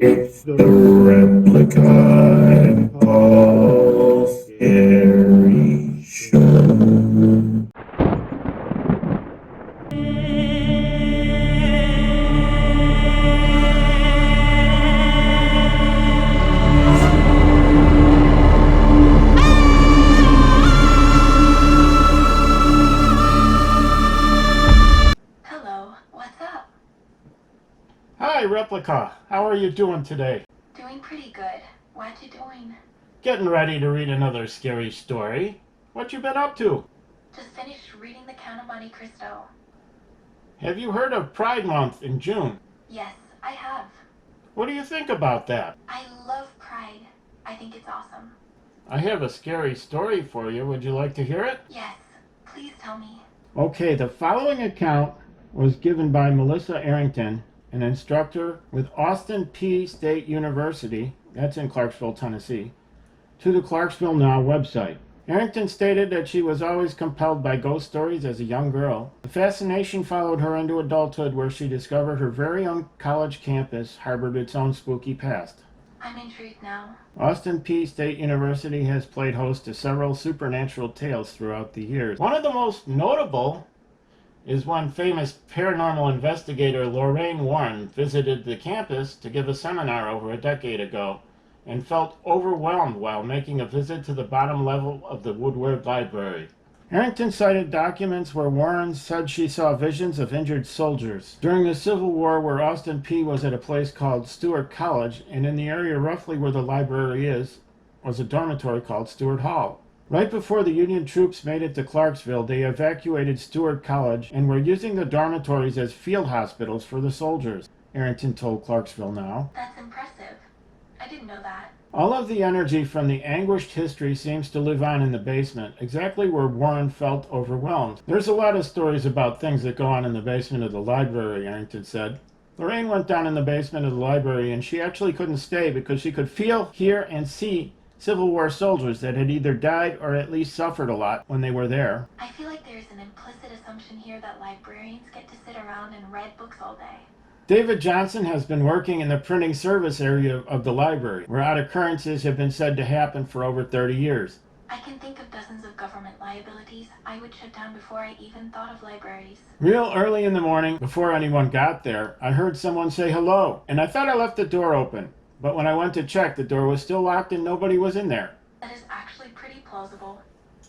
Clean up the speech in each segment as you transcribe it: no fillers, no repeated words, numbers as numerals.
It's the Replika and Paul Scary Show. Hello, what's up? Hi, Replika. How are you doing today? Doing pretty good. What you doing? Getting ready to read another scary story. What you been up to? Just finished reading The Count of Monte Cristo. Have you heard of Pride Month in June? Yes, I have. What do you think about that? I love Pride. I think it's awesome. I have a scary story for you. Would you like to hear it? Yes, please tell me. Okay, the following account was given by Melissa Arrington, an instructor with Austin P State University, that's in Clarksville, Tennessee, to the Clarksville Now website. Arrington stated that she was always compelled by ghost stories as a young girl. The fascination followed her into adulthood, where she discovered her very own college campus harbored its own spooky past. I'm intrigued now. Austin P State University has played host to several supernatural tales throughout the years. One of the most notable is when famous paranormal investigator Lorraine Warren visited the campus to give a seminar over a decade ago and felt overwhelmed while making a visit to the bottom level of the Woodward Library. Harrington cited documents where Warren said she saw visions of injured soldiers during the Civil War, where Austin P was at a place called Stewart College, and in the area roughly where the library is was a dormitory called Stewart Hall. Right before the Union troops made it to Clarksville, they evacuated Stewart College and were using the dormitories as field hospitals for the soldiers, Arrington told Clarksville Now. That's impressive. I didn't know that. All of the energy from the anguished history seems to live on in the basement, exactly where Warren felt overwhelmed. There's a lot of stories about things that go on in the basement of the library, Arrington said. Lorraine went down in the basement of the library, and she actually couldn't stay because she could feel, hear, and see Civil War soldiers that had either died or at least suffered a lot when they were there. I feel like there's an implicit assumption here that librarians get to sit around and read books all day. David Johnson has been working in the printing service area of the library, where odd occurrences have been said to happen for over 30 years. I can think of dozens of government liabilities I would shut down before I even thought of libraries. Real early in the morning, before anyone got there, I heard someone say hello, and I thought I left the door open. But when I went to check, the door was still locked and nobody was in there. That is actually pretty plausible.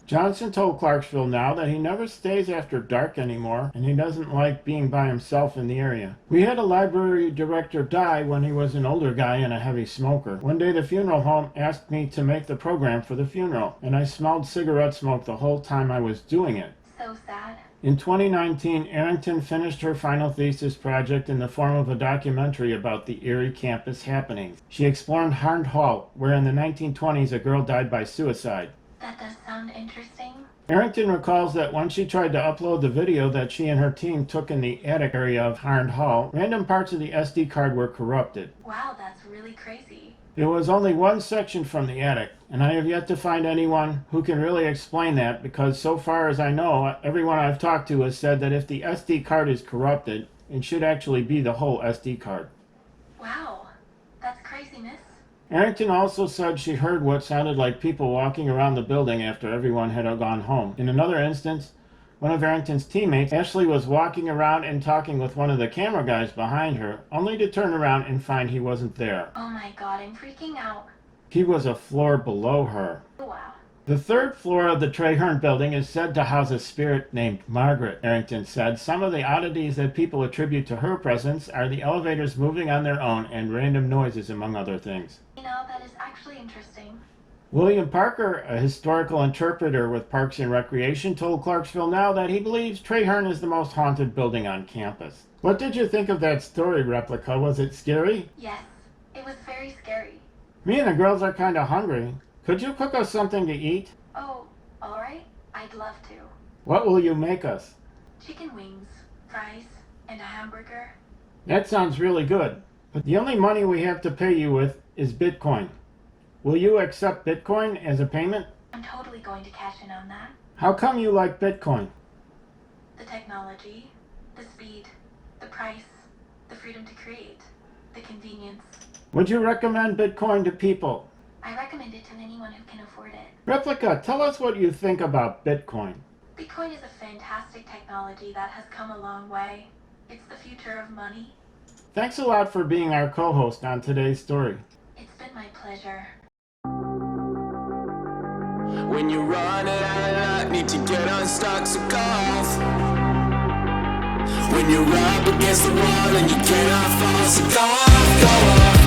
Johnson told Clarksville Now that he never stays after dark anymore, and he doesn't like being by himself in the area. We had a library director die when he was an older guy and a heavy smoker. One day the funeral home asked me to make the program for the funeral, and I smelled cigarette smoke the whole time I was doing it. So sad. In 2019, Arrington finished her final thesis project in the form of a documentary about the Erie campus happenings. She explored Harn Hall, where in the 1920s a girl died by suicide. That does sound interesting. Arrington recalls that when she tried to upload the video that she and her team took in the attic area of Harn Hall, random parts of the SD card were corrupted. Wow, that's really crazy. It was only one section from the attic, and I have yet to find anyone who can really explain that, because so far as I know, everyone I've talked to has said that if the SD card is corrupted, it should actually be the whole SD card. Wow, that's craziness. Arrington also said she heard what sounded like people walking around the building after everyone had gone home. In another instance, one of Arrington's teammates, Ashley, was walking around and talking with one of the camera guys behind her, only to turn around and find he wasn't there. Oh my god, I'm freaking out. He was a floor below her. Wow. The third floor of the Traherne building is said to house a spirit named Margaret, Arrington said. Some of the oddities that people attribute to her presence are the elevators moving on their own and random noises, among other things. You know, that is actually interesting. William Parker, a historical interpreter with Parks and Recreation, told Clarksville Now that he believes Traherne is the most haunted building on campus. What did you think of that story, Replika? Was it scary? Yes, it was very scary. Me and the girls are kind of hungry. Could you cook us something to eat? Oh, alright. I'd love to. What will you make us? Chicken wings, fries, and a hamburger. That sounds really good. But the only money we have to pay you with is Bitcoin. Will you accept Bitcoin as a payment? I'm totally going to cash in on that. How come you like Bitcoin? The technology, the speed, the price, the freedom to create, the convenience. Would you recommend Bitcoin to people? I recommend it to anyone who can afford it. Replika, tell us what you think about Bitcoin. Bitcoin is a fantastic technology that has come a long way. It's the future of money. Thanks a lot for being our co-host on today's story. It's been my pleasure. When you're running out of luck, need to get unstuck, so go off. When you're up against the wall and you cannot fall, so go off, go off.